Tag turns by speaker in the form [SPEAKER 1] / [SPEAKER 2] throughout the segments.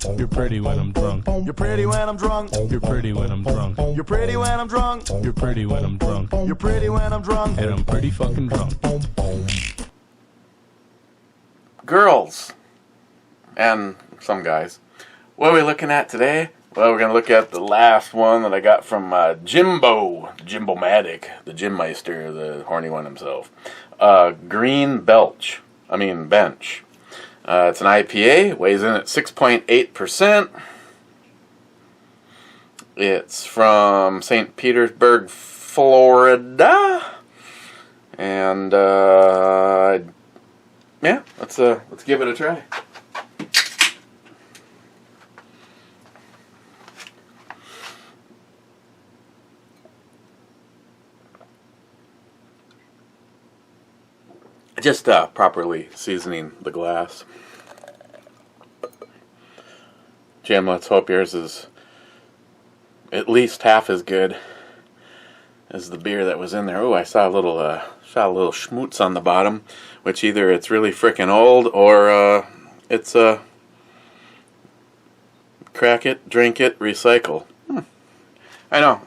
[SPEAKER 1] You're pretty when I'm drunk.
[SPEAKER 2] You're pretty when I'm drunk.
[SPEAKER 1] You're pretty when I'm drunk.
[SPEAKER 2] You're pretty when I'm drunk.
[SPEAKER 1] You're pretty when I'm drunk.
[SPEAKER 2] You're pretty when I'm drunk.
[SPEAKER 1] And I'm pretty fucking drunk.
[SPEAKER 3] Girls and some guys. What are we looking at today? Well, we're going to look at the last one that I got from Jimbo-matic, the Gym Meister, the horny one himself. Green Bench. It's an IPA, weighs in at 6.8%. It's from St. Petersburg, Florida. And yeah, let's give it a try. Just properly seasoning the glass. Jim, let's hope yours is at least half as good as the beer that was in there. Oh, I saw a little schmutz on the bottom, which either it's really frickin' old or it's crack it, drink it, recycle. I know.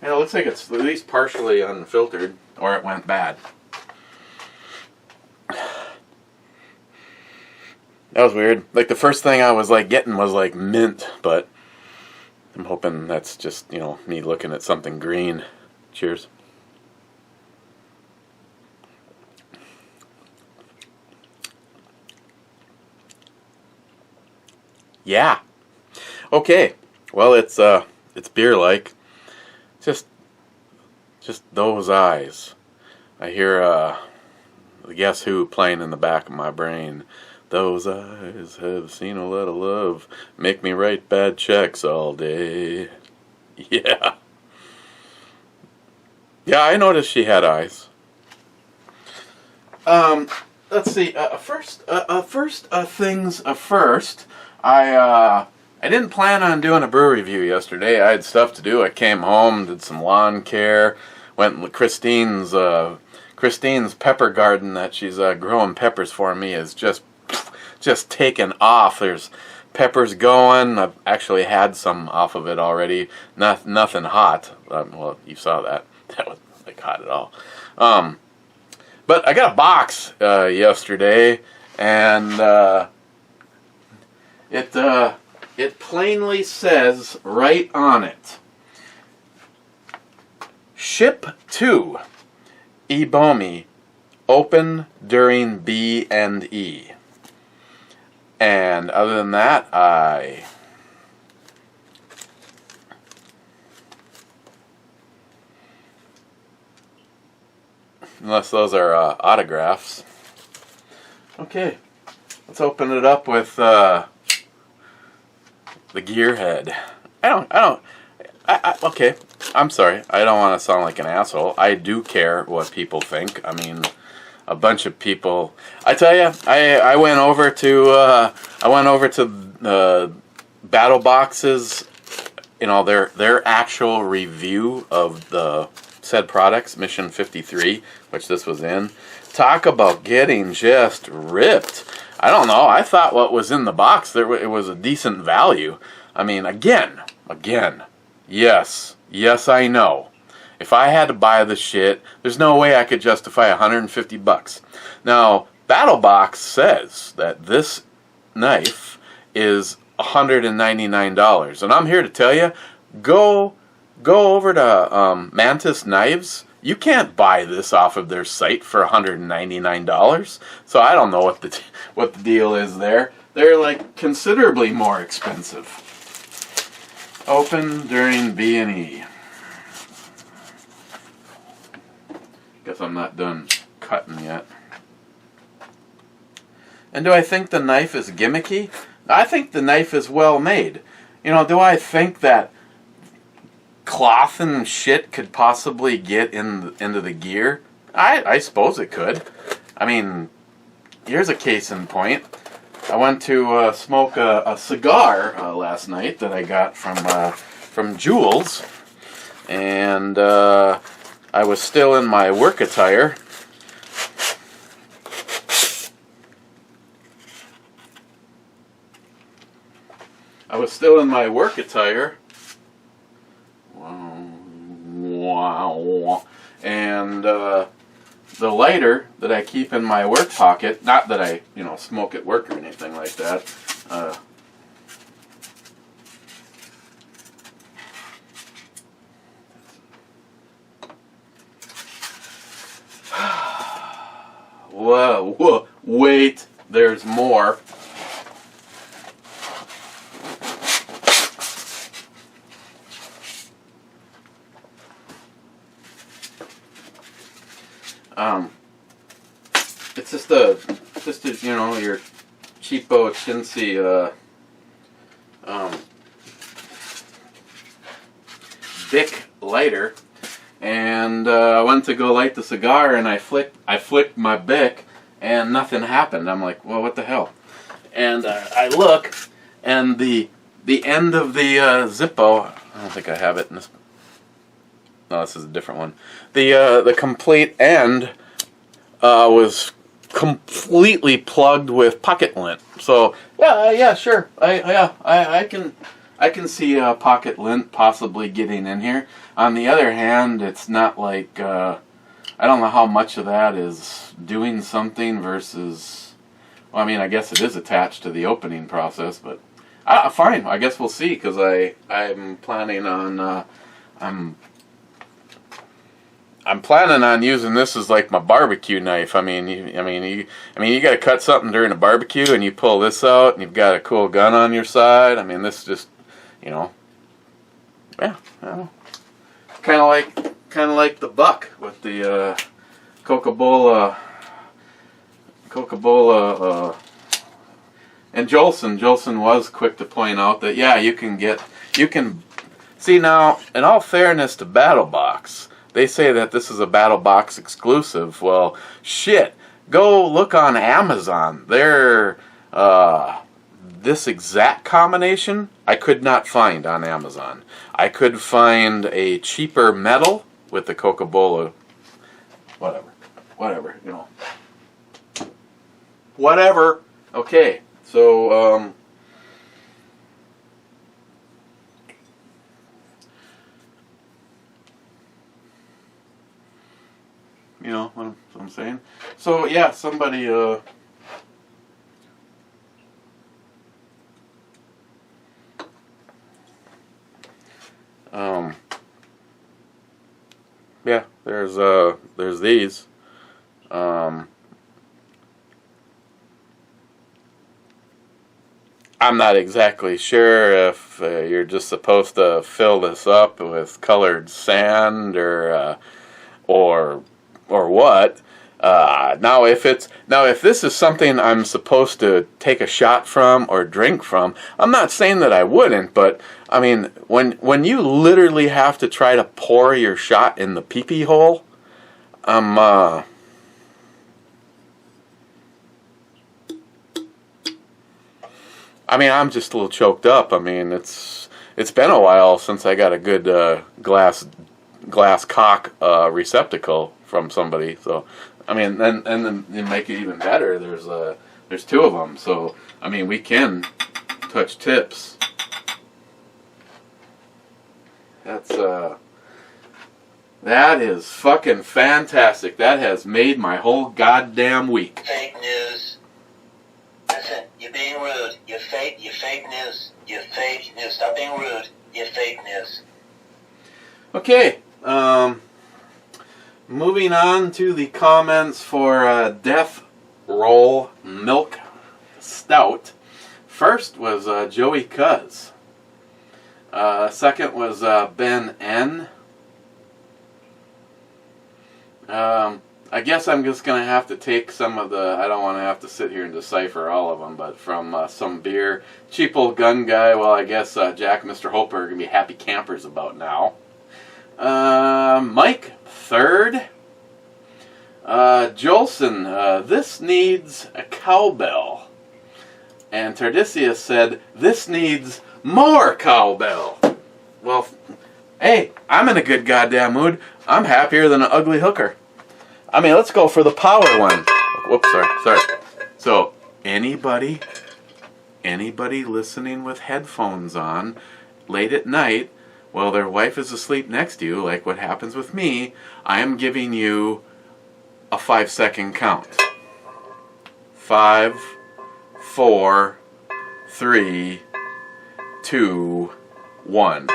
[SPEAKER 3] It looks like it's at least partially unfiltered, or it went bad. That was weird. Like, the first thing I was getting was mint, but I'm hoping that's just, me looking at something green. Cheers. Yeah. Okay. Well, it's beer-like. Just those eyes. I hear the Guess Who playing in the back of my brain. Those eyes have seen a lot of love, make me write bad checks all day. Yeah. Yeah, I noticed she had eyes. Let's see. First, I didn't plan on doing a brew review yesterday. I had stuff to do. I came home, did some lawn care, went with Christine's pepper garden that she's growing peppers for me is just taken off. There's peppers going. I've actually had some off of it already. Nothing hot. Well, you saw that. That was hot at all. But I got a box yesterday, and it plainly says right on it, "Ship to Ebomi, open during B&E." And other than that, unless those are autographs. Okay, let's open it up with the gearhead. Okay, I'm sorry. I don't want to sound like an asshole. I do care what people think. I mean, a bunch of people. I tell you, I went over to Battle Box's, their actual review of the said products, Mission 53, which this was in. Talk about getting just ripped. I don't know. I thought what was in the box it was a decent value. I mean, again, yes, I know. If I had to buy the shit, there's no way I could justify $150. Now, BattleBox says that this knife is $199, and I'm here to tell you, go over to Mantis Knives. You can't buy this off of their site for $199. So I don't know what the deal is there. They're considerably more expensive. Open during B&E. Guess I'm not done cutting yet. And do I think the knife is gimmicky? I think the knife is well made. Do I think that cloth and shit could possibly get into the gear? I suppose it could. I mean, here's a case in point. I went to smoke a cigar last night that I got from Jules, and I was still in my work attire. I was still in my work attire. Wow. And the lighter that I keep in my work pocket, not that I, smoke at work or anything like that. Whoa, wait, there's more. It's just a your cheapo chintzy Bic lighter, and I went to go light the cigar, and I flicked my Bic, and nothing happened. I'm like, well, what the hell? And I look, and the end of the Zippo, I don't think I have it in this. No, this is a different one. The complete end was completely plugged with pocket lint. So yeah, sure. I can see pocket lint possibly getting in here. On the other hand, it's not like I don't know how much of that is doing something versus. Well, I mean, I guess it is attached to the opening process, but fine. I guess we'll see, because I'm planning on I'm planning on using this as like my barbecue knife. I mean, you got to cut something during a barbecue, and you pull this out, and you've got a cool gun on your side. I mean, this just, yeah, kind of like the buck with the Coca-Cola, and Jolson was quick to point out that you can see now. In all fairness to BattleBox, they say that this is a BattleBox exclusive. Well, shit. Go look on Amazon. This exact combination I could not find on Amazon. I could find a cheaper metal with the Coca-Cola. Whatever, Whatever. Okay, so you know what I'm saying? So yeah, somebody yeah, there's these. I'm not exactly sure if you're just supposed to fill this up with colored sand or what. Now if this is something I'm supposed to take a shot from or drink from, I'm not saying that I wouldn't, but I mean, when you literally have to try to pour your shot in the pee-pee hole, I'm just a little choked up. I mean, it's been a while since I got a good glass cock receptacle from somebody. So, I mean, and then to make it even better, there's two of them. So, I mean, we can touch tips. That is fucking fantastic. That has made my whole goddamn week.
[SPEAKER 4] Fake news. Listen, you're being rude. You're fake news. You're fake news. Stop being rude. You're fake news.
[SPEAKER 3] Okay, moving on to the comments for Death Roll Milk Stout. First was Joey Cuz. Second was Ben N. I guess I'm just going to have to take some of the, I don't want to have to sit here and decipher all of them, but from some beer. Cheap old gun guy, well, I guess Jack and Mr. Hope are going to be happy campers about now. Mike, third. Jolson, this needs a cowbell. And Tardisius said, this needs more cowbell. Well, hey, I'm in a good goddamn mood. I'm happier than an ugly hooker. I mean, let's go for the power one. Whoops, sorry. So, anybody anybody listening with headphones on late at night while their wife is asleep next to you, like what happens with me, I am giving you a 5-second count. 5, 4, 3, 2, 1.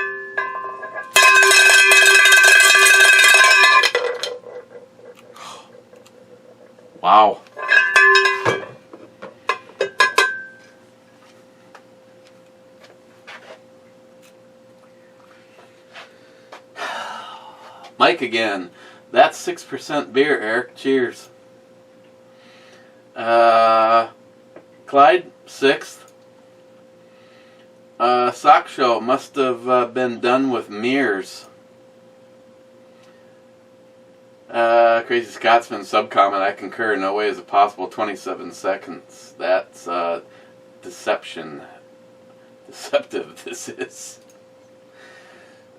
[SPEAKER 3] Wow. Mike again. That's 6% beer, Eric. Cheers. Clyde, 6th. Sock Show must have been done with mirrors. Crazy Scotsman subcomment. I concur. No way is it possible. 27 seconds. That's deception. Deceptive this is.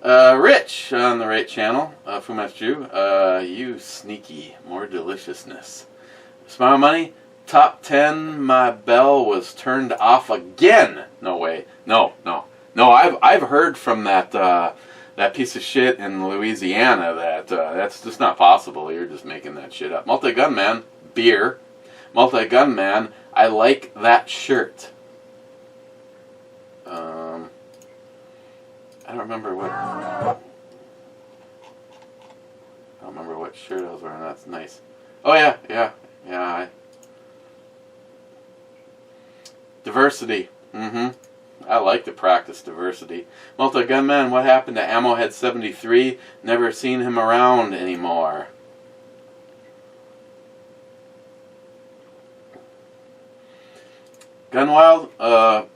[SPEAKER 3] Rich on the right channel. Fumastew. You sneaky. More deliciousness. Smile Money. Top 10. My bell was turned off again. No way. No. I've heard from that piece of shit in Louisiana that that's just not possible. You're just making that shit up. Multi-Gun Man. Beer. Multi-Gun Man. I like that shirt. I don't remember what shirt I was wearing. That's nice. Oh yeah. Diversity. I like to practice diversity. Multi-Gunman, what happened to Ammohead 73? Never seen him around anymore. Gunwild,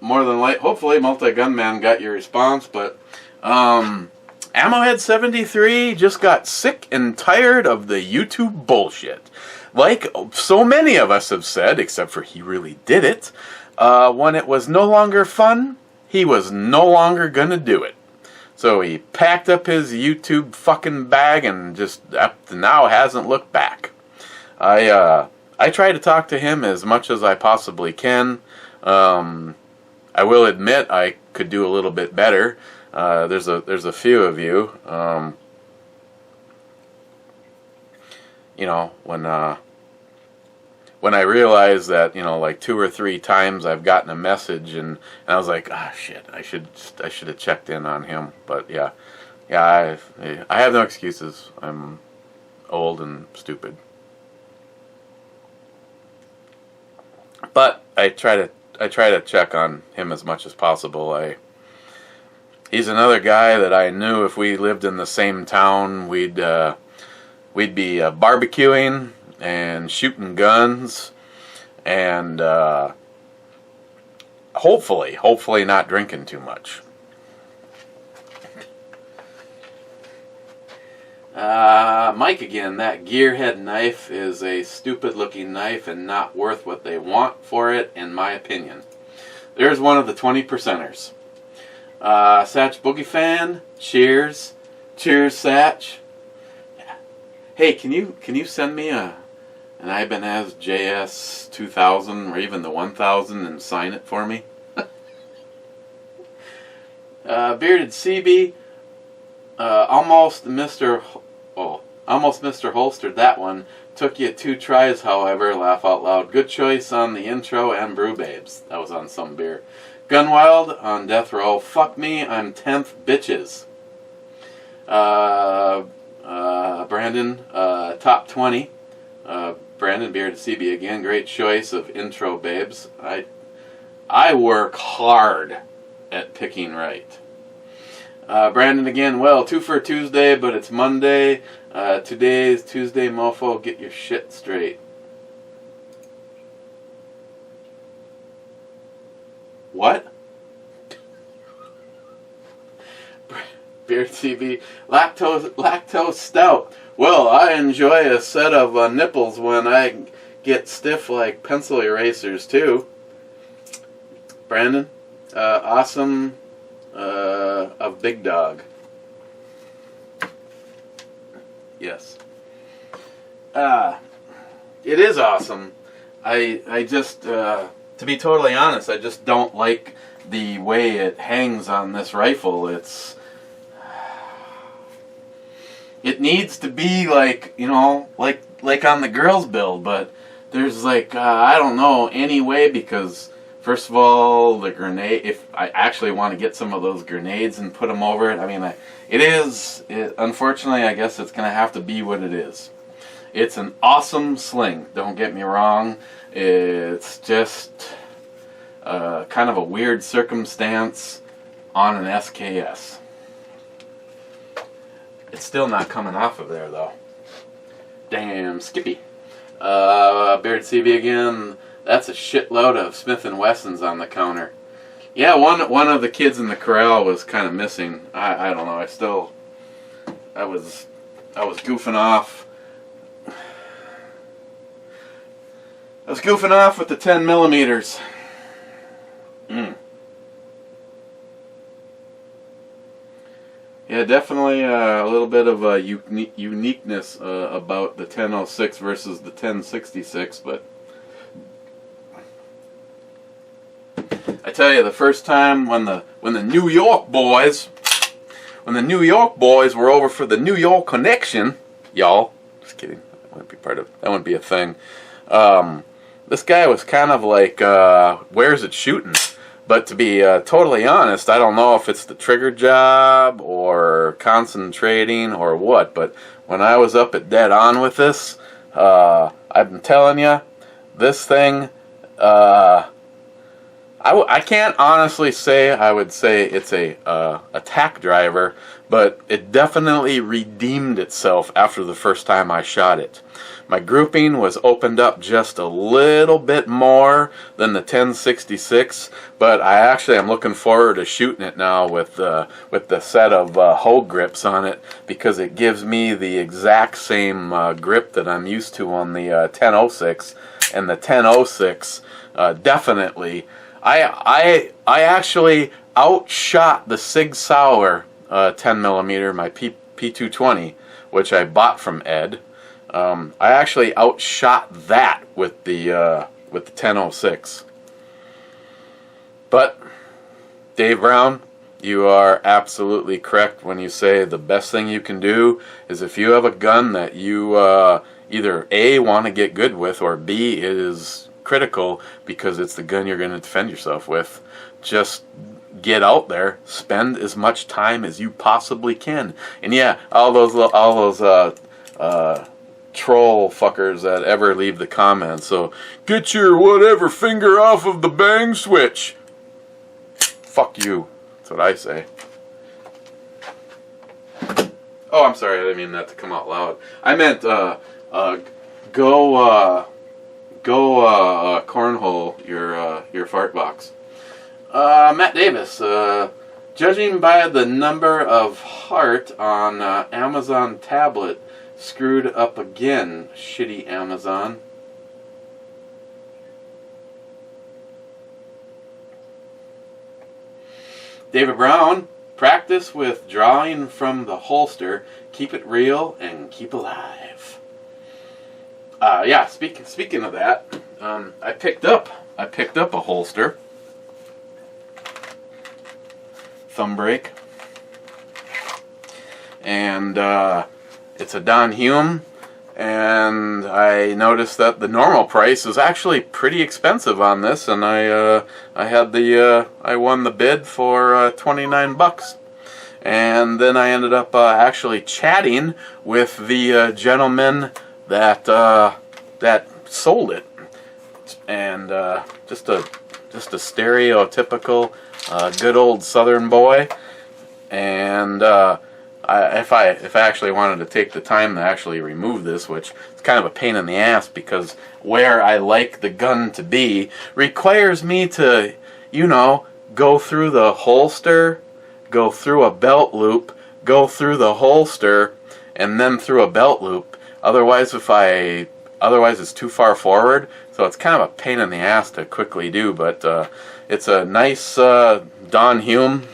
[SPEAKER 3] more than light. Hopefully Multi-Gunman got your response, but Ammohead 73 just got sick and tired of the YouTube bullshit. Like so many of us have said, except for he really did it, when it was no longer fun, he was no longer gonna do it. So he packed up his YouTube fucking bag and just up to now hasn't looked back. I try to talk to him as much as I possibly can. I will admit I could do a little bit better. There's a few of you. You know, when I realized that, you know, like 2 or 3 times I've gotten a message and I was like, ah, shit, I should have checked in on him. But yeah, I have no excuses. I'm old and stupid. But I try to check on him as much as possible. He's another guy that I knew if we lived in the same town, we'd be barbecuing and shooting guns and hopefully not drinking too much. Mike again, that gearhead knife is a stupid looking knife and not worth what they want for it, in my opinion. There's one of the 20%ers. Satch Boogie Fan, cheers. Cheers, Satch. Hey, can you send me an Ibanez JS 2000 or even the 1000 and sign it for me? Bearded CB, almost Mr. Holstered that one. Took you 2 tries, however. Laugh out loud. Good choice on the intro and Brew Babes. That was on some beer. Gunwild on Death Row. Fuck me, I'm 10th, bitches. Brandon, top 20. Brandon Bearded CB again. Great choice of intro, babes. I work hard at picking right. Brandon again. Well, 2 for Tuesday, but it's Monday. Today's Tuesday, mofo. Get your shit straight. What? Beard CB. Lactose stout. Well, I enjoy a set of nipples when I get stiff like pencil erasers too. Brandon, awesome of Big Dog. Yes. It is awesome. I just to be totally honest, I just don't like the way it hangs on this rifle. It needs to be like, you know, like on the girls' build, but there's like, I don't know, any way, because first of all, the grenade, if I actually want to get some of those grenades and put them over it, I mean, unfortunately, I guess it's going to have to be what it is. It's an awesome sling, don't get me wrong. It's just kind of a weird circumstance on an SKS. It's still not coming off of there, though. Damn Skippy. Beard CB again. That's a shitload of Smith & Wessons on the counter. Yeah, one of the kids in the corral was kind of missing. I don't know. I was goofing off. I was goofing off with the 10 millimeters. Yeah, definitely a little bit of a uniqueness about the 1006 versus the 1066, but I tell you, the first time when the New York boys were over for the New York connection, y'all, just kidding, that wouldn't be a thing. This guy was kind of like, where's it shooting? But to be totally honest, I don't know if it's the trigger job or concentrating or what, but when I was up at dead on with this, I've been telling you, this thing, I can't honestly say I would say it's a attack driver, but it definitely redeemed itself after the first time I shot it. My grouping was opened up just a little bit more than the 1066, but I'm looking forward to shooting it now with the set of hoe grips on it, because it gives me the exact same grip that I'm used to on the 1006, and the 1006 definitely. I actually outshot the Sig Sauer 10 millimeter, my P220, which I bought from Ed. I actually outshot that with the 1006. But Dave Brown, you are absolutely correct when you say the best thing you can do is, if you have a gun that you either A, want to get good with, or B, is critical because it's the gun you're going to defend yourself with, just get out there, spend as much time as you possibly can. And yeah, all those troll fuckers that ever leave the comments, so get your whatever finger off of the bang switch. Fuck you. That's what I say. Oh, I'm sorry, I didn't mean that to come out loud. I meant go cornhole your fart box. Matt Davis, judging by the number of heart on Amazon tablet, screwed up again. Shitty Amazon. David Brown, practice with drawing from the holster. Keep it real and keep alive. Yeah, speaking of that, I picked up a holster. Thumb brake. And it's a Don Hume, and I noticed that the normal price is actually pretty expensive on this, and I won the bid for 29 bucks. And then I ended up actually chatting with the gentleman that sold it, and just a stereotypical good old Southern boy. And if I actually wanted to take the time to actually remove this, which is kind of a pain in the ass, because where I like the gun to be requires me to, go through the holster, go through a belt loop, go through the holster, and then through a belt loop. Otherwise it's too far forward, so it's kind of a pain in the ass to quickly do. But it's a nice Don Hume.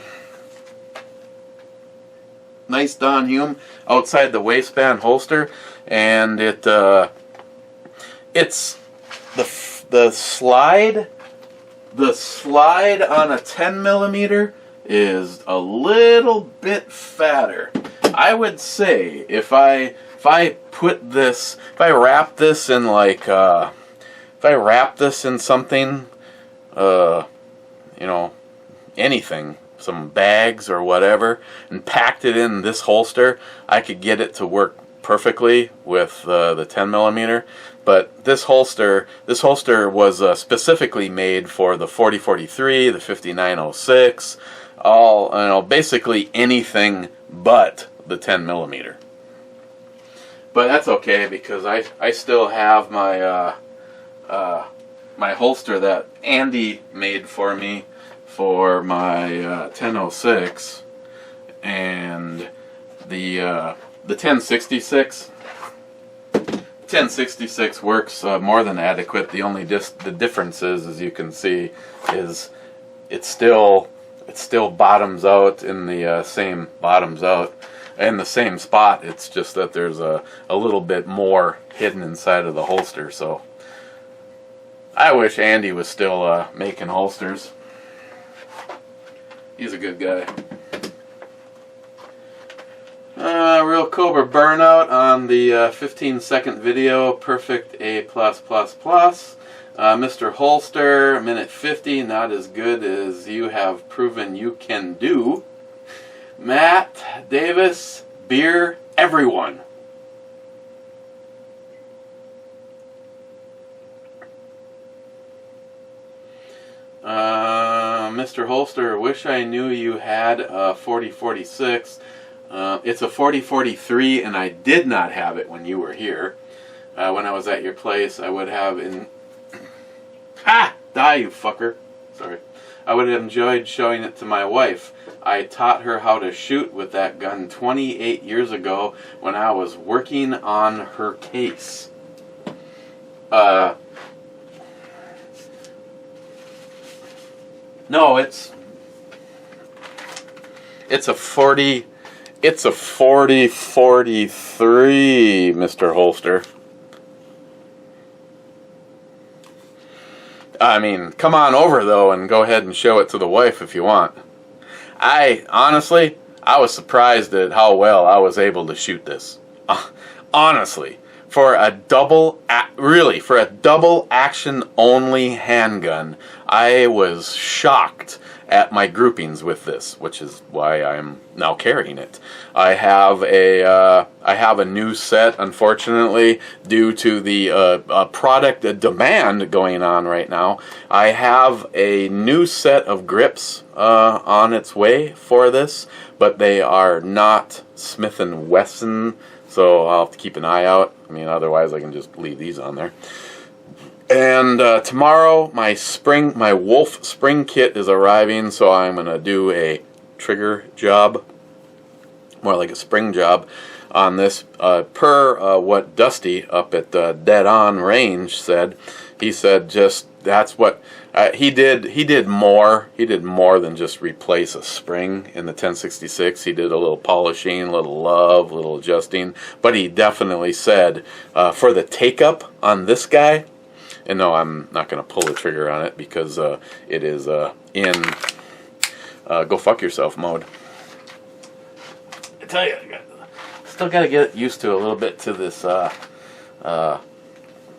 [SPEAKER 3] Nice Don Hume outside the waistband holster, and it's the slide The slide on a 10 millimeter is a little bit fatter. I would say if I put this, if I wrap this in like, if I wrap this in something, you know, anything, some bags or whatever, and packed it in this holster, I could get it to work perfectly with the 10 millimeter. But this holster was specifically made for the 4043, the 5906, all, you know, basically anything but the 10 millimeter. But that's okay, because I still have my my holster that Andy made for me for my 1006, and the 1066. 1066 works more than adequate. The only the difference is, as you can see, is it still bottoms out in the same bottoms out in the same spot. It's just that there's a little bit more hidden inside of the holster. So I wish Andy was still making holsters. He's a good guy. Real Cobra burnout on the 15-second video. Perfect A+++. Mr. Holster, minute 50. Not as good as you have proven you can do. Matt Davis, beer, everyone. Mr. Holster, wish I knew you had a 4046. It's a 4043, and I did not have it when you were here. When I was at your place, I would have die, you fucker. Sorry. I would have enjoyed showing it to my wife. I taught her how to shoot with that gun 28 years ago when I was working on her case. No, it's a 40. It's a 4043, Mr. Holster. I mean, come on over, though, and go ahead and show it to the wife if you want. Honestly, I was surprised at how well I was able to shoot this. Honestly, for a double action only handgun, I was shocked at my groupings with this, which is why I'm now carrying it. I have a new set, unfortunately, due to the product demand going on right now. I have a new set of grips on its way for this, but they are not Smith & Wesson, so I'll have to keep an eye out. I mean, otherwise I can just leave these on there. And tomorrow, my Wolf spring kit is arriving, so I'm going to do a trigger job, more like a spring job, on this. Per what Dusty up at Dead On Range said, he said just that's what he did. He did more than just replace a spring in the 1066. He did a little polishing, a little love, a little adjusting. But he definitely said for the take up on this guy. And no, I'm not going to pull the trigger on it because it is in go fuck yourself mode. I tell you, still got to get used to a little bit to this the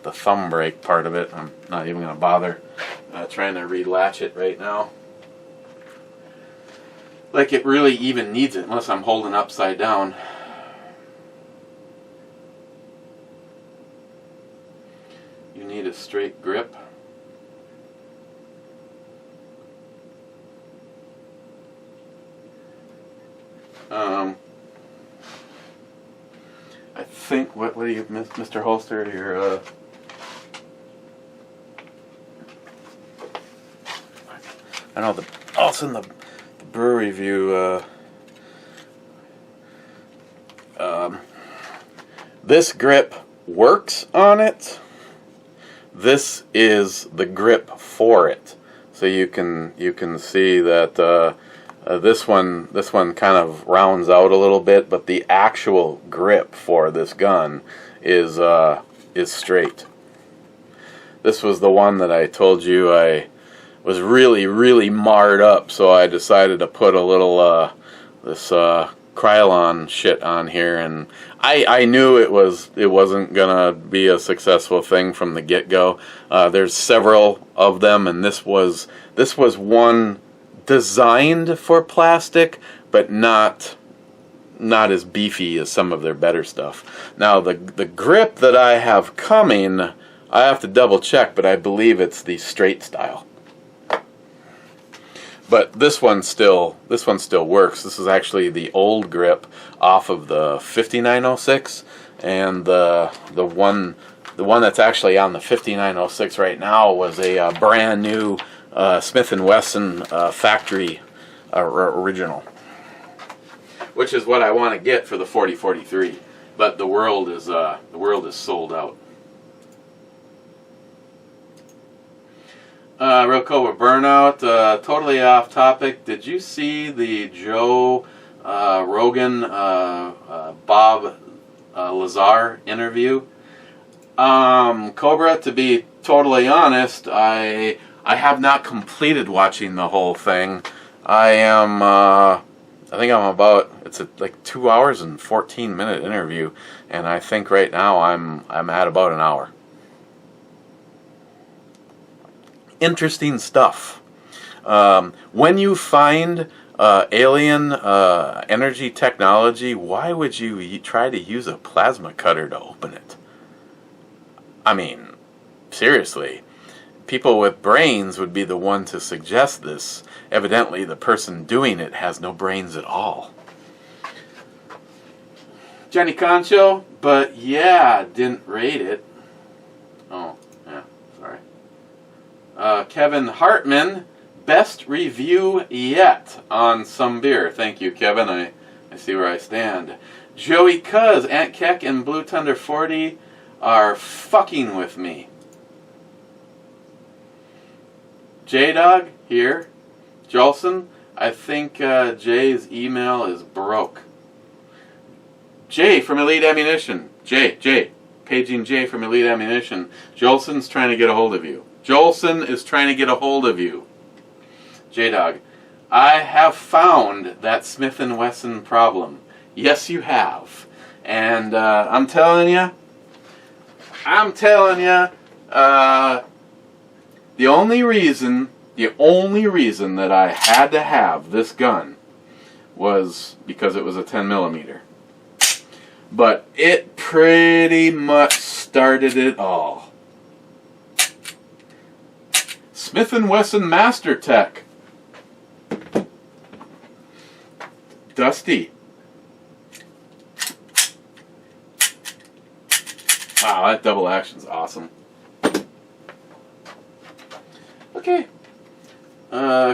[SPEAKER 3] thumb brake part of it. I'm not even going to bother trying to relatch it right now. Like it really even needs it unless I'm holding upside down. You need a straight grip. I think what do you, Mr. Holster? Your I know it's in the brew review. This grip works on it. This is the grip for it, so you can see that this one kind of rounds out a little bit, but the actual grip for this gun is straight. This was the one that I told you I was really, really marred up, so I decided to put a little this Krylon shit on here, and I knew it wasn't gonna be a successful thing from the get-go. There's several of them, and this was one designed for plastic, but not as beefy as some of their better stuff. Now the grip that I have coming, I have to double check, but I believe it's the straight style. But this one still works. This is actually the old grip off of the 5906, and the one that's actually on the 5906 right now was a brand new Smith & Wesson factory original, which is what I want to get for the 4043. But the world is sold out. Real Cobra Burnout, totally off topic. Did you see the Joe Rogan Bob Lazar interview? Cobra, to be totally honest, I have not completed watching the whole thing. I think I'm about, it's like 2 hours and 14-minute interview, and I think right now I'm at about an hour. Interesting stuff. When you find alien energy technology, why would you try to use a plasma cutter to open it? I mean, seriously. People with brains would be the one to suggest this. Evidently, the person doing it has no brains at all. Jenny Concho, but yeah, didn't rate it. Oh, yeah, sorry. Kevin Hartman, best review yet on some beer. Thank you, Kevin. I see where I stand. Joey Cuz, Aunt Keck, and Blue Thunder 40 are fucking with me. J-Dog, here. Jolson, I think Jay's email is broke. Jay from Elite Ammunition. Jay. Paging Jay from Elite Ammunition. Jolson's trying to get a hold of you. Jolson is trying to get a hold of you. J-Dog, I have found that Smith & Wesson problem. Yes, you have. And I'm telling you, the only reason that I had to have this gun was because it was a 10mm. But it pretty much started it all. Smith & Wesson Master Tech. Dusty. Wow, that double action's awesome. Okay.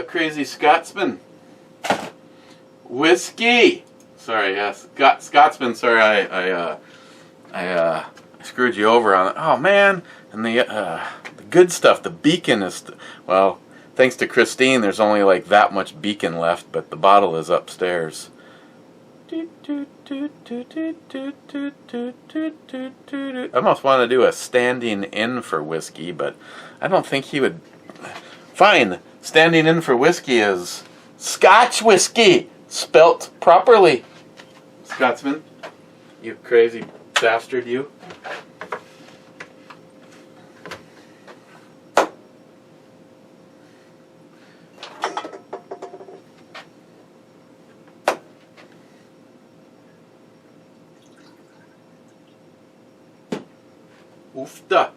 [SPEAKER 3] Crazy Scotsman. Whiskey. Sorry, yes. Scotsman, sorry, I screwed you over on it. Oh, man. And the good stuff, the beacon is, well, thanks to Christine, there's only like that much beacon left, but the bottle is upstairs. I almost want to do a standing in for whiskey, but I don't think he would. Fine, standing in for whiskey is Scotch whiskey, spelt properly. Scotsman, you crazy bastard, you. Oofda.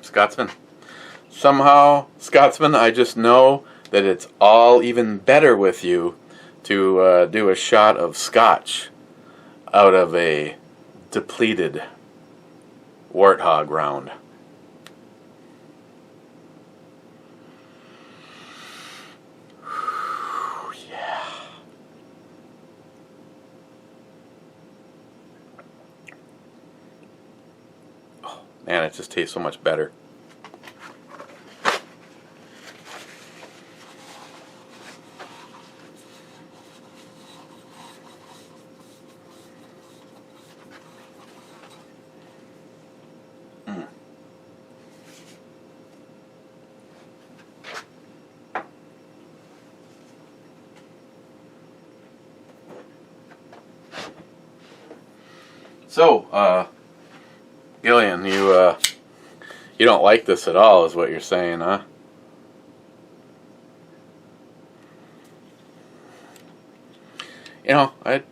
[SPEAKER 3] Scotsman. Somehow, Scotsman, I just know that it's all even better with you to do a shot of scotch out of a depleted warthog round. Yeah. Oh, man, it just tastes so much better. So, Gillian, you don't like this at all, is what you're saying, huh? You know, I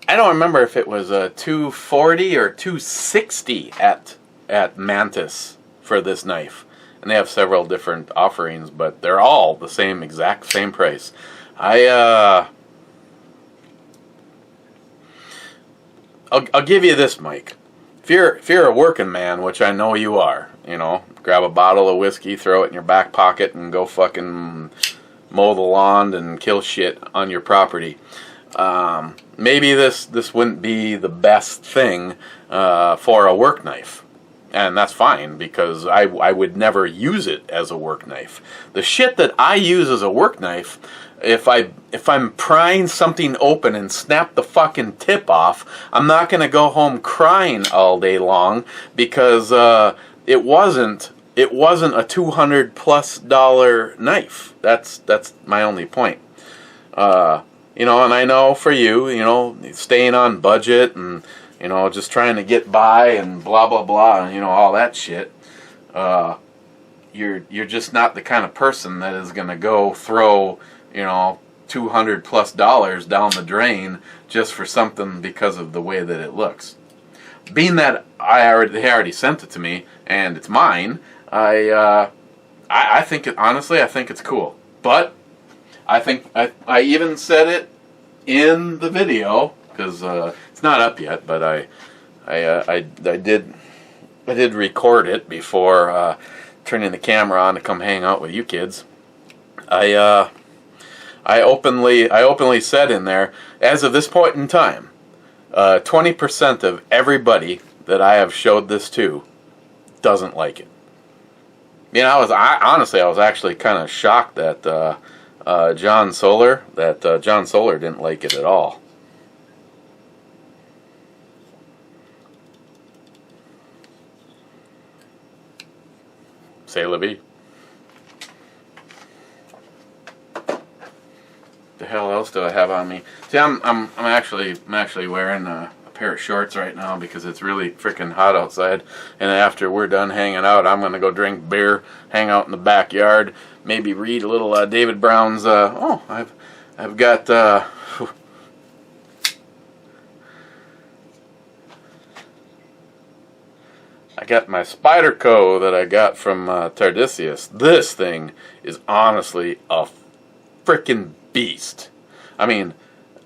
[SPEAKER 3] don't remember if it was a $240 or $260 at Mantis for this knife, and they have several different offerings, but they're all the exact same price. I'll give you this, Mike. If you're a working man, which I know you are, you know, grab a bottle of whiskey, throw it in your back pocket, and go fucking mow the lawn and kill shit on your property. Maybe this wouldn't be the best thing for a work knife. And that's fine, because I would never use it as a work knife. The shit that I use as a work knife, if I'm prying something open and snap the fucking tip off, I'm not going to go home crying all day long, because it wasn't a $200+ knife. That's my only point. You know, and I know for you, you know, staying on budget and, you know, just trying to get by and blah blah blah, and, you know, all that shit. You're just not the kind of person that is gonna go throw, you know, $200+ down the drain just for something because of the way that it looks. Being that they already sent it to me and it's mine, I think honestly I think it's cool. But I think I even said it in the video, because it's not up yet, but I did record it before turning the camera on to come hang out with you kids. I openly said in there, as of this point in time, 20% of everybody that I have showed this to doesn't like it. You know, honestly I was actually kind of shocked that John Solar didn't like it at all. Say Libby. The hell else do I have on me? See, I'm actually wearing a pair of shorts right now because it's really freaking hot outside. And after we're done hanging out, I'm gonna go drink beer, hang out in the backyard, maybe read a little David Brown's. I've got. I got my Spyderco that I got from Tardisius. This thing is honestly a freaking beast. I mean,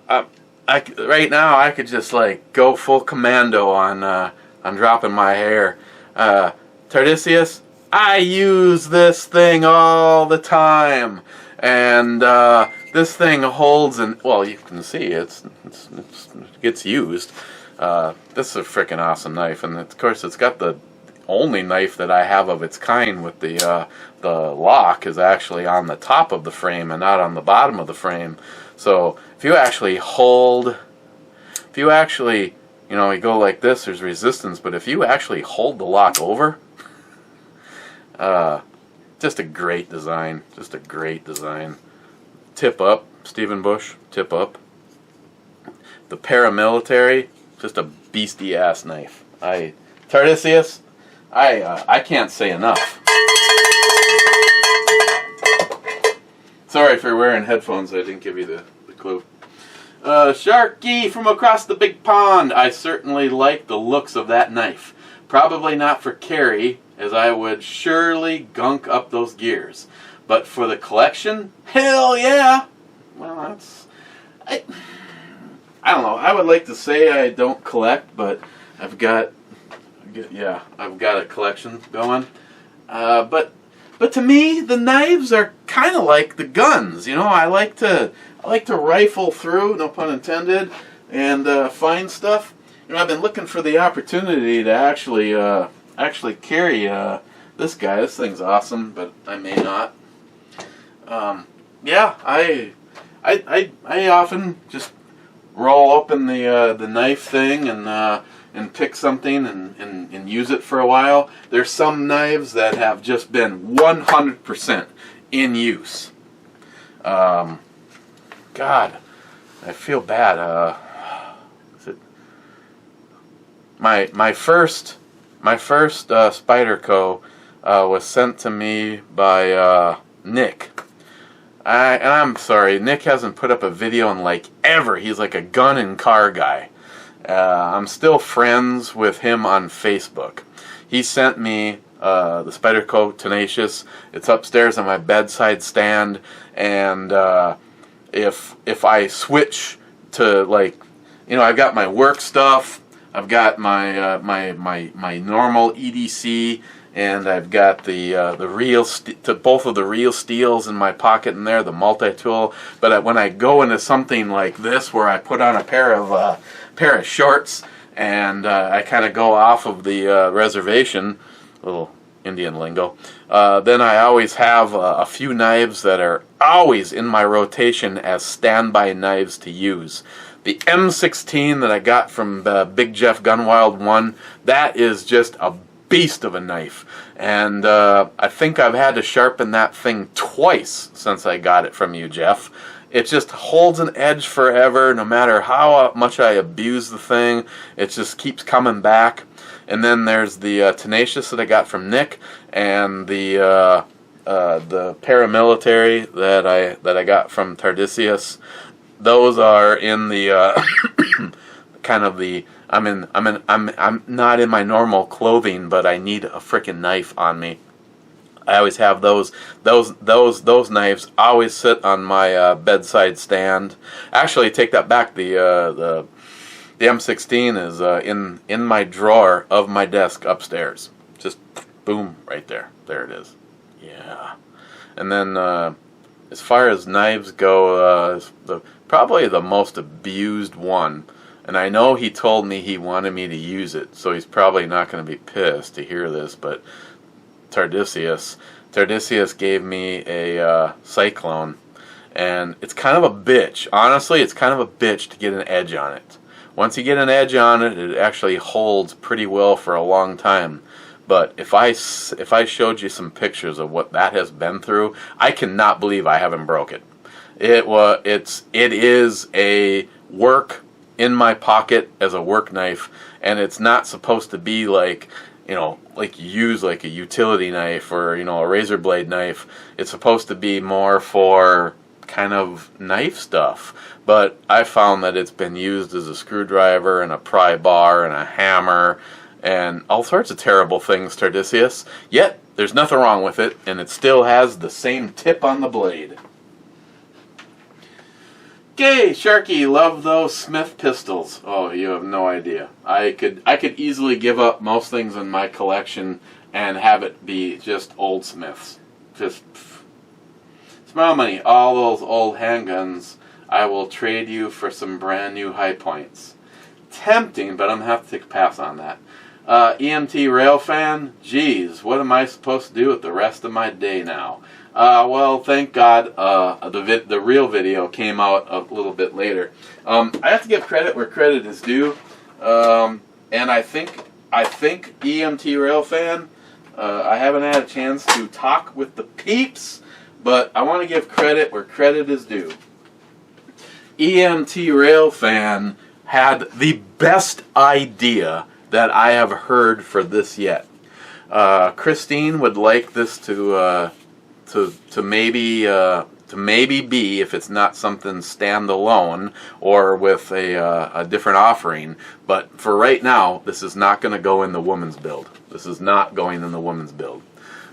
[SPEAKER 3] right now I could just like go full commando on dropping my hair. Tardisius, I use this thing all the time, and this thing holds, and well, you can see it gets used. This is a freaking awesome knife, and of course it's got the only knife that I have of its kind with the lock is actually on the top of the frame and not on the bottom of the frame. So if you actually you know, you go like this, there's resistance, but if you actually hold the lock over, just a great design, Tip up, Stephen Bush, tip up. The paramilitary, just a beastie ass knife. Tardisius, I can't say enough. Sorry if you're wearing headphones, I didn't give you the clue. Sharky from across the big pond, I certainly like the looks of that knife. Probably not for carry, as I would surely gunk up those gears. But for the collection, hell yeah! Well, I don't know. I would like to say I don't collect, but I've got a collection going. But to me, the knives are kind of like the guns. You know, I like to rifle through, no pun intended, and find stuff. You know, I've been looking for the opportunity to actually carry this guy. This thing's awesome, but I may not. Yeah, I often just roll open the knife thing and pick something and use it for a while. There's some knives that have just been 100% in use. God, I feel bad. my first Spyderco was sent to me by Nick. And I'm sorry, Nick hasn't put up a video in like ever. He's like a gun and car guy. I'm still friends with him on Facebook. He sent me the Spyderco Tenacious. It's upstairs on my bedside stand, and if I switch to, like, you know, I've got my work stuff, I've got my my normal EDC, and I've got the both of the real steels in my pocket in there, the multi-tool. But when I go into something like this, where I put on a pair of shorts, and I kind of go off of the reservation, little Indian lingo, then I always have a few knives that are always in my rotation as standby knives to use. The M16 that I got from Big Jeff Gunwild 1, that is just a beast of a knife, and I think I've had to sharpen that thing twice since I got it from you, Jeff. It just holds an edge forever, no matter how much I abuse the thing. It just keeps coming back. And then there's the Tenacious that I got from Nick, and the paramilitary that I got from Tardisius. Those are in the kind of the I'm not in my normal clothing, but I need a frickin' knife on me. I always have those knives always sit on my bedside stand. Actually, take that back. The M16 is in my drawer of my desk upstairs. Just boom, right there. There it is. Yeah. And then as far as knives go, probably the most abused one. And I know he told me he wanted me to use it, so he's probably not going to be pissed to hear this, but Tardisius gave me a Cyclone, and it's kind of a bitch. Honestly, it's kind of a bitch to get an edge on it. Once you get an edge on it, it actually holds pretty well for a long time. But if I showed you some pictures of what that has been through, I cannot believe I haven't broke it. It is a work in my pocket as a work knife, and it's not supposed to be like, you know, like you use like a utility knife or, you know, a razor blade knife. It's supposed to be more for kind of knife stuff. But I found that it's been used as a screwdriver and a pry bar and a hammer and all sorts of terrible things, Tardisius. Yet there's nothing wrong with it, and it still has the same tip on the blade. Okay, Sharky, love those Smith pistols. Oh, you have no idea. I could easily give up most things in my collection and have it be just old Smiths. Just smile money. All those old handguns, I will trade you for some brand new high points. Tempting, but I'm gonna have to take a pass on that. EMT Railfan, geez, what am I supposed to do with the rest of my day now? Well, thank God the real video came out a little bit later. I have to give credit where credit is due, and I think EMT Railfan, I haven't had a chance to talk with the peeps, but I want to give credit where credit is due. EMT Railfan had the best idea that I have heard for this yet. Christine would like this to maybe be, if it's not something standalone or with a different offering. But for right now, this is not going to go in the woman's build. This is not going in the woman's build.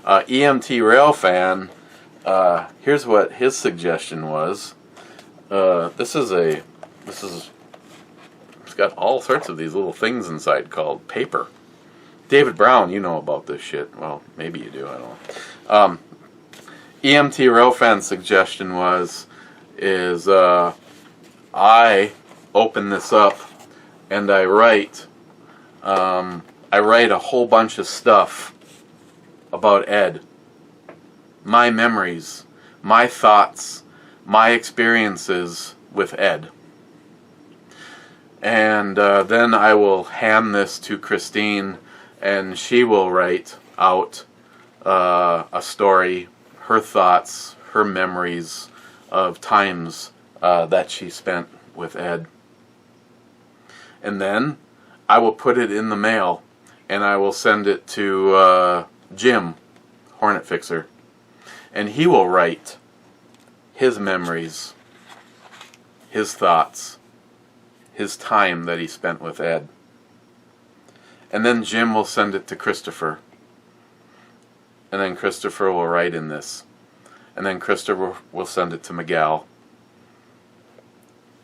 [SPEAKER 3] EMT Railfan, here's what his suggestion was. It's got all sorts of these little things inside called paper. David Brown, you know about this shit. Well, maybe you do, I don't know. EMT Railfan's suggestion is I open this up and I write a whole bunch of stuff about Ed. My memories, my thoughts, my experiences with Ed. And then I will hand this to Christine, and she will write out a story, her thoughts, her memories of times that she spent with Ed. And then I will put it in the mail, and I will send it to Jim, Hornet Fixer, and he will write his memories, his thoughts, his time that he spent with Ed. And then Jim will send it to Christopher. And then Christopher will write in this. And then Christopher will send it to Miguel.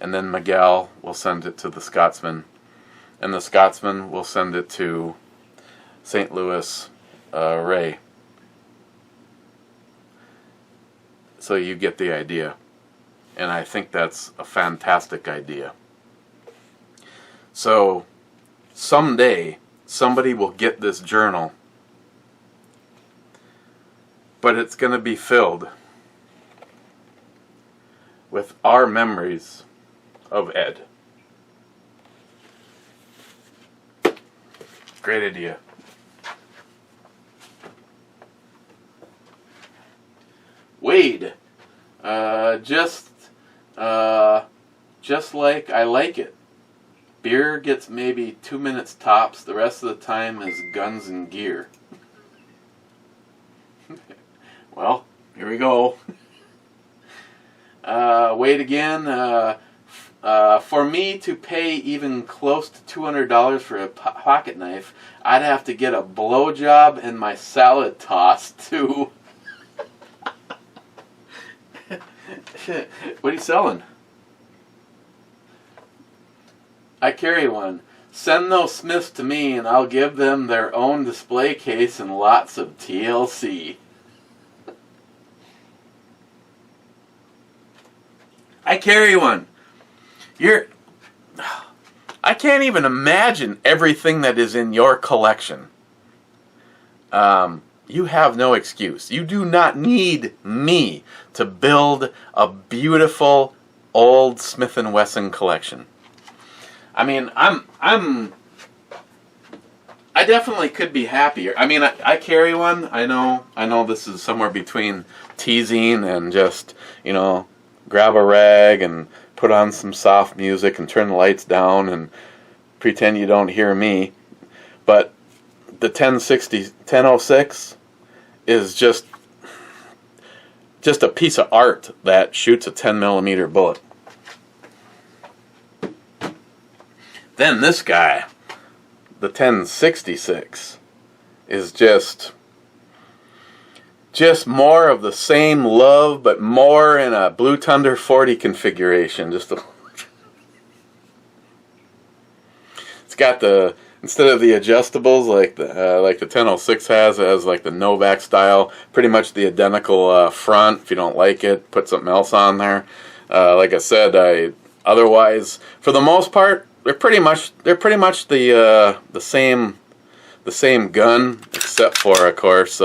[SPEAKER 3] And then Miguel will send it to the Scotsman. And the Scotsman will send it to St. Louis Ray. So you get the idea. And I think that's a fantastic idea. So someday somebody will get this journal, but it's going to be filled with our memories of Ed. Great idea. Wade, just like I like it. Beer gets maybe 2 minutes tops. The rest of the time is guns and gear. Well, here we go. Wade again. For me to pay even close to $200 for a pocket knife, I'd have to get a blowjob and my salad tossed too. What are you selling? I carry one. Send those Smiths to me and I'll give them their own display case and lots of TLC. I carry one. I can't even imagine everything that is in your collection. You have no excuse. You do not need me to build a beautiful old Smith & Wesson collection. I mean, I definitely could be happier. I mean, I carry one. I know this is somewhere between teasing and just, grab a rag and put on some soft music and turn the lights down and pretend you don't hear me. But the 1006 is just a piece of art that shoots a 10mm bullet. Then this guy, the 1066, is just more of the same love, but more in a Blue Thunder 40 configuration. It's got instead of the adjustables like the 1006 has, it has like the Novak style, pretty much the identical front. If you don't like it, put something else on there. Like I said, otherwise, for the most part, they're pretty much the same gun, except for, of course,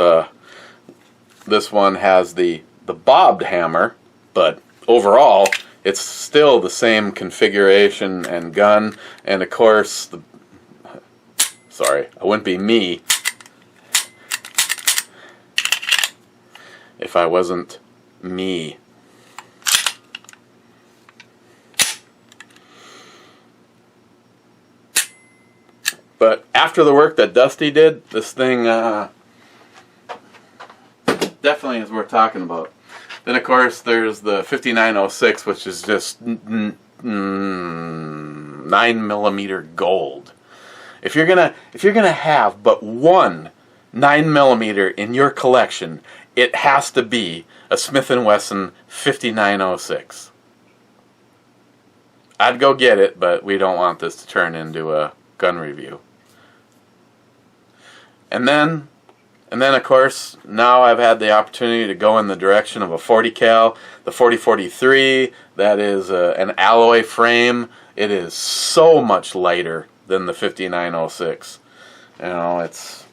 [SPEAKER 3] this one has the bobbed hammer, but overall it's still the same configuration and gun. And of course, sorry, I wouldn't be me if I wasn't me. But after the work that Dusty did, this thing definitely is worth talking about. Then, of course, there's the 5906, which is just 9mm gold. If you're gonna have but one 9mm in your collection, it has to be a Smith & Wesson 5906. I'd go get it, but we don't want this to turn into a gun review. And then, of course, now I've had the opportunity to go in the direction of a 40 cal, the 4043. That is an alloy frame. It is so much lighter than the 5906. It's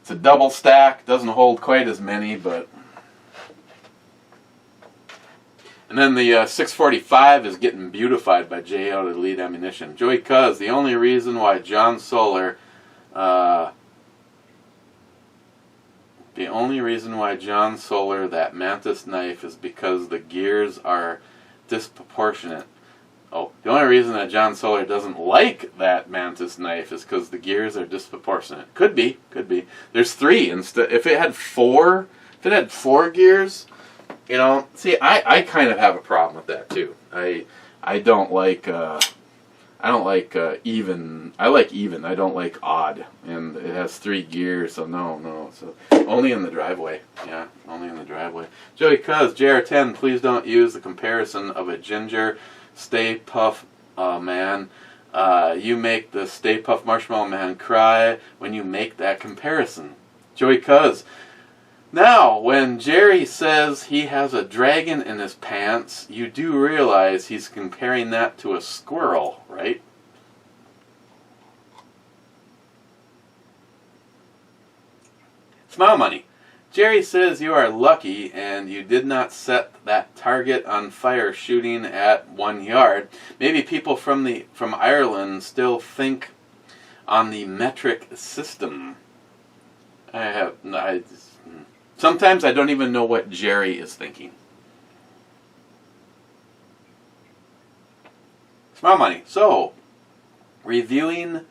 [SPEAKER 3] a double stack. Doesn't hold quite as many, but. And then the 645 is getting beautified by Jay out of Elite Ammunition. Joey Cuz, the only reason why John Solar that Mantis knife is because the gears are disproportionate. Oh, the only reason that John Solar doesn't like that Mantis knife is because the gears are disproportionate. Could be. There's 3 instead. If it had 4 gears, you know. See, I kind of have a problem with that too. I don't like even. I like even. I don't like odd. And it has 3 gears, so no. So only in the driveway. Yeah, only in the driveway. Joey Cuz, JR10, please don't use the comparison of a ginger Stay Puff Man. You make the Stay Puff Marshmallow Man cry when you make that comparison. Joey Cuz. Now, when Jerry says he has a dragon in his pants, you do realize he's comparing that to a squirrel, right? Smile Money. Jerry says you are lucky and you did not set that target on fire shooting at 1 yard. Maybe people from Ireland still think on the metric system. Sometimes I don't even know what Jerry is thinking. Smile Money. So, reviewing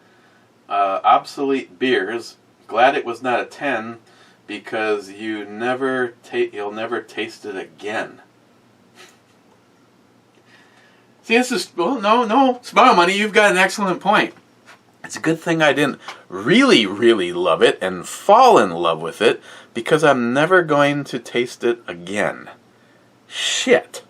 [SPEAKER 3] obsolete beers. Glad it was not a 10 because you'll never taste it again. See, this is no. Smile Money. You've got an excellent point. It's a good thing I didn't really, really love it and fall in love with it because I'm never going to taste it again. Shit.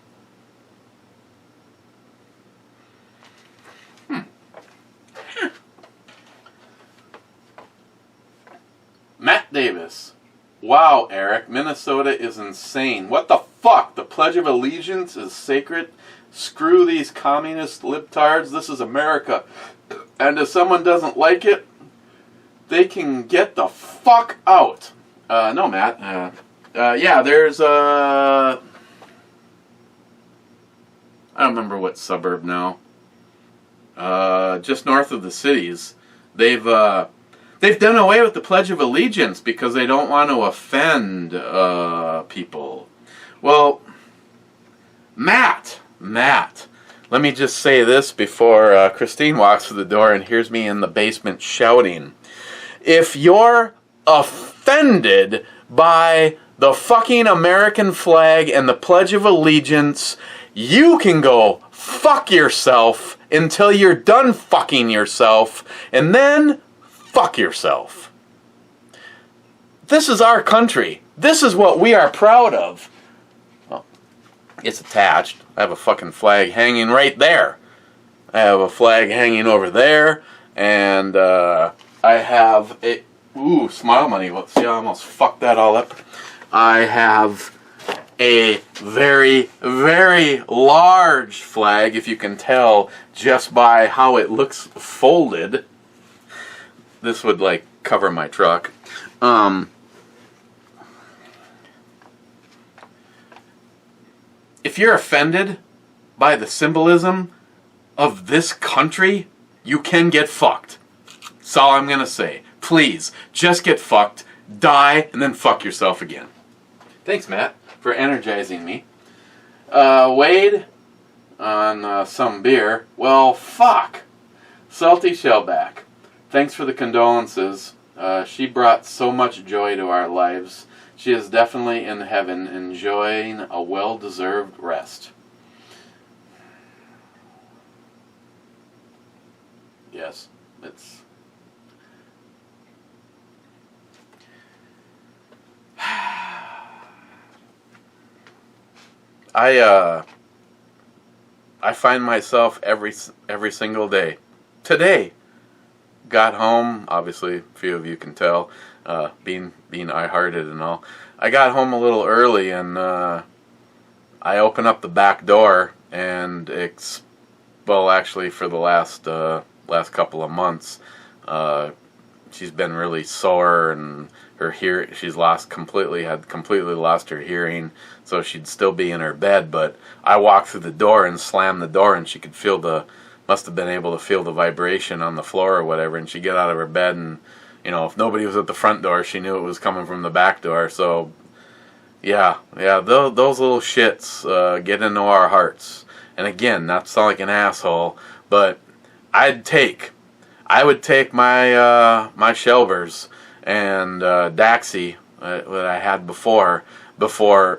[SPEAKER 3] Matt Davis. Wow, Eric. Minnesota is insane. What the fuck? The Pledge of Allegiance is sacred? Screw these communist libtards. This is America. And if someone doesn't like it, they can get the fuck out. No, Matt. Yeah, there's I don't remember what suburb now. Just north of the cities. They've done away with the Pledge of Allegiance because they don't want to offend people. Well, Matt, let me just say this before Christine walks through the door and hears me in the basement shouting. If you're offended by the fucking American flag and the Pledge of Allegiance, you can go fuck yourself until you're done fucking yourself, and then fuck yourself. This is our country. This is what we are proud of. Well, it's attached. I have a fucking flag hanging right there. I have a flag hanging over there, and I have a... Ooh, Smile Money. Let's see, I almost fucked that all up. I have a very, very large flag, if you can tell just by how it looks folded. This would, like, cover my truck. If you're offended by the symbolism of this country, you can get fucked. That's all I'm going to say. Please, just get fucked, die, and then fuck yourself again. Thanks, Matt, for energizing me. Wade, on some beer. Well, fuck. Salty Shellback. Thanks for the condolences. She brought so much joy to our lives. She is definitely in heaven, enjoying a well-deserved rest. Yes, it's... I find myself every single day. Today, got home. Obviously, a few of you can tell, being I-hearted and all. I got home a little early, and I open up the back door, and well, actually, for the last couple of months, she's been really sore, and she's had completely lost her hearing, so she'd still be in her bed. But I walked through the door and slammed the door, and she could must have been able to feel the vibration on the floor or whatever, and she'd get out of her bed, and, you know, if nobody was at the front door, she knew it was coming from the back door. So, yeah, those little shits get into our hearts. and again, not to sound like an asshole, but I would take my my Shelvers and Daxi that I had before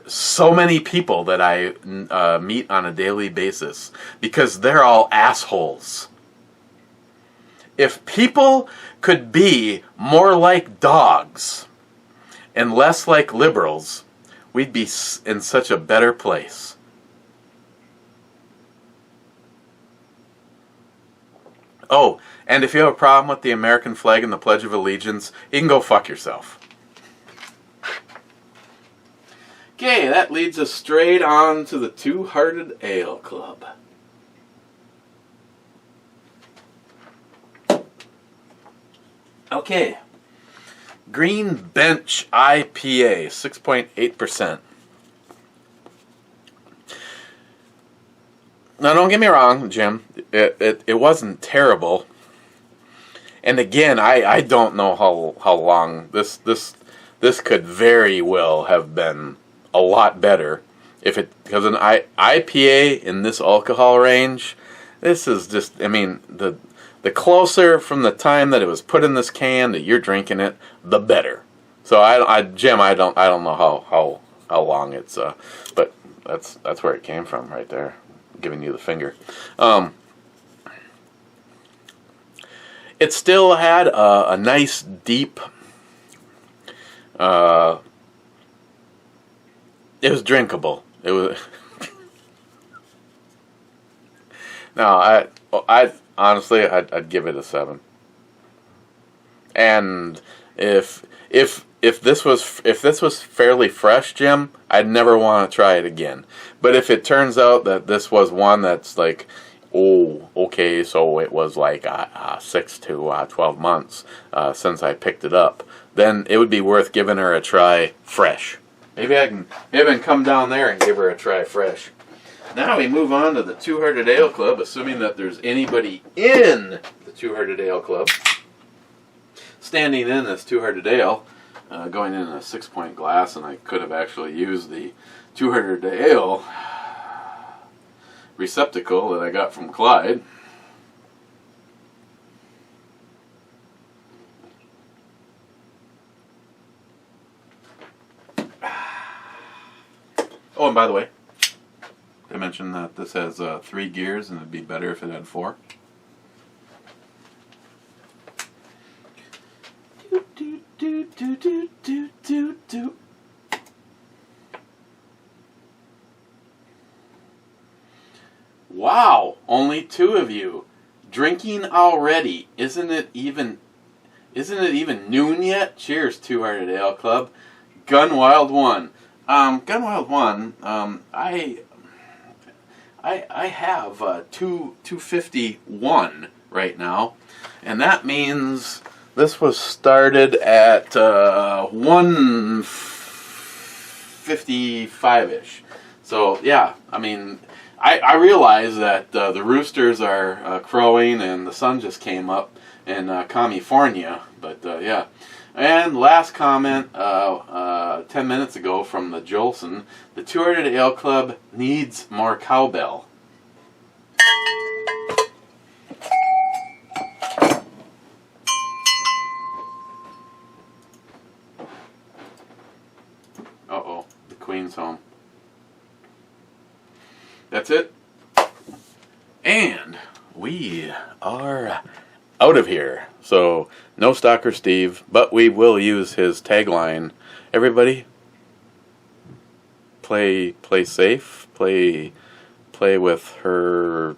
[SPEAKER 3] so many people that I meet on a daily basis, because they're all assholes. If people could be more like dogs and less like liberals, we'd be in such a better place. Oh, and if you have a problem with the American flag and the Pledge of Allegiance, you can go fuck yourself. Okay, that leads us straight on to the Two-Hearted Ale Club. Okay. Green Bench IPA, 6.8%. Now, don't get me wrong, Jim. It wasn't terrible. And again, I don't know how long this could very well have been a lot better because an IPA in this alcohol range, this is just, I mean, the closer from the time that it was put in this can that you're drinking it, the better. So Jim, I don't know how long it's but that's where it came from right there, giving you the finger. It still had a nice deep. It was drinkable. It was. No, I honestly, I'd give it a 7. And if this was fairly fresh, Jim, I'd never want to try it again. But if it turns out that this was one that's like, oh, okay, so it was like 6 to 12 months since I picked it up, then it would be worth giving her a try fresh. Maybe I can come down there and give her a try fresh. Now we move on to the Two-Hearted Ale Club, assuming that there's anybody in the Two-Hearted Ale Club. Standing in this Two-Hearted Ale, going in a 6-point glass, and I could have actually used the Two-Hearted Ale receptacle that I got from Clyde. Oh, and by the way, I mentioned that this has 3 gears, and it'd be better if it had 4. Wow, only 2 of you drinking already. Isn't it even noon yet? Cheers, Two-Hearted Ale Club. Gunwild 1. Gunwild 1, I have 251 right now, and that means this was started at 155-ish. So yeah, I mean, I realize that the roosters are crowing and the sun just came up in California, but yeah. And last comment, 10 minutes ago from the Jolson, the Two-Hearted Ale Club needs more cowbell. Uh-oh, the Queen's home. That's it. And we are out of here. So, no Stalker Steve, but we will use his tagline. Everybody, play safe, play with her